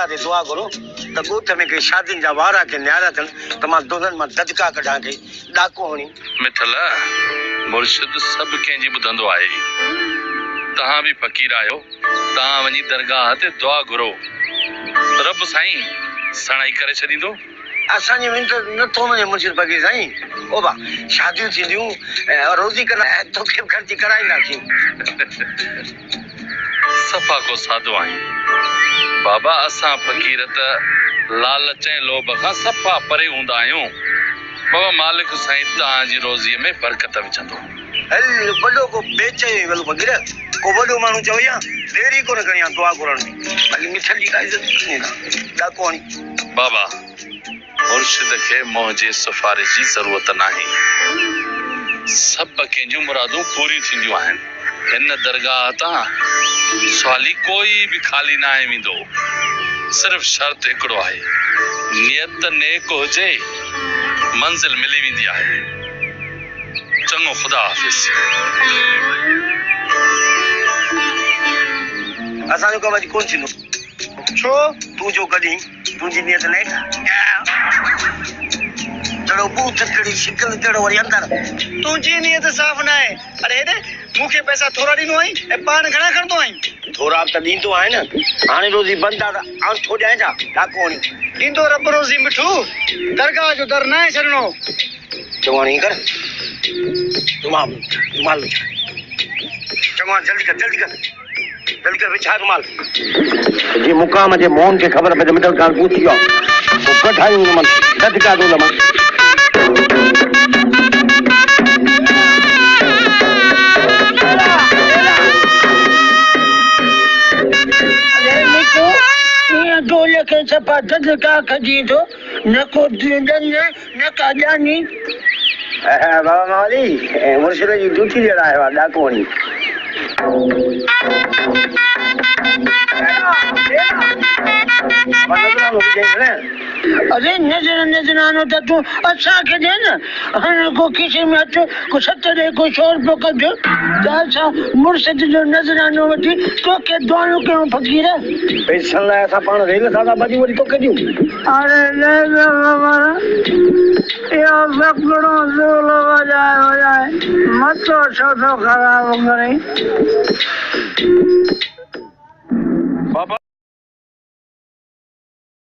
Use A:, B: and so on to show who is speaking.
A: अल्लाह से दुआ करो त गोठ में के शादी जा वारा के न्यारा थन त मां दोनन मां ददका कढा के डाको होनी
B: मिठल मुर्शिद सब के जी बुधंदो आए तहां भी फकीर आयो तहां वनी दरगाह ते दुआ घुरो रब साईं सणाई करे छदींदो
A: असांजी मिनट न तो मने मुर्शिद फकीर साईं ओ बा शादियूं थींदियूं रोजी करा तो के खर्ची कराईंदा थी
B: सफा को साधो आई बाबा असा फकीर त लालच ऐं लोभ खां सफा परे हूंदा आहियूं बाबा मालिक साईं तव्हां जी रोज़ीअ में बरकत विझंदो
A: हल वॾो को बेचे वेलो फकीर को वॾो माण्हू चओ या देरी कोन करणी आहे दुआ करण में बाक़ी मिठल जी का इज़त नहीं ना डाको हणी
B: बाबा मुर्शिद के मोहजे सिफारिश जी जरूरत नाही सब कंहिंजूं मुरादूं पूरी थींदियूं आहिनि हिन दरगाह तां सवाली कोई भी खाली ना आहे वेंदो सिर्फ शर्त हिकिड़ो आहे नियत नेक हुजे मंजिल मिली वेंदी आहे चङो खुदा हाफ़िज़
A: असांजो कम अॼु कोन थींदो छो तूं जो कॾहिं तुंहिंजी नियत नेक तेड़ो बूथ तेड़ी शिकल तेड़ो वरी अंदर
C: तुझी नियत साफ ना है अरे हेदे मुखे पैसा थोड़ा दिनो आई ए पान घणा खणतो आई
A: थोड़ा त दींदो आहे न हाणे रोज़ी बंद आहे त आउं छो ॾियां छा डाको हणी
C: दींदो रब रोज़ी मिठू दरगाह जो दर ना है छड़नो
A: चवाणी कर रुमाल चङो जल्दी कर विछा रुमाल जी मुकाम जे मोहन के खबर पे मिडल काल पूछी वो कठाई मन ददका दो लमा
D: डोले के सपा ददका खजी तो न को दिन न का जानी
A: बाबा माली मुर्शिद जी ड्यूटी लेड़ा है डाको हणी
D: अरे नजरानो तो तू अच्छा के दे ना हने को किसी में तो को 70 को 100 रुपए का दे अच्छा मुर्शिद जो नजरानो वठी तो के दोनों के फकीर
A: पैसा लाया था पान रेल सादा बजी वरी तो कदियो
D: अरे ले लो बाबा यो फकड़ो जोलो हो जाए मत तो खराब करे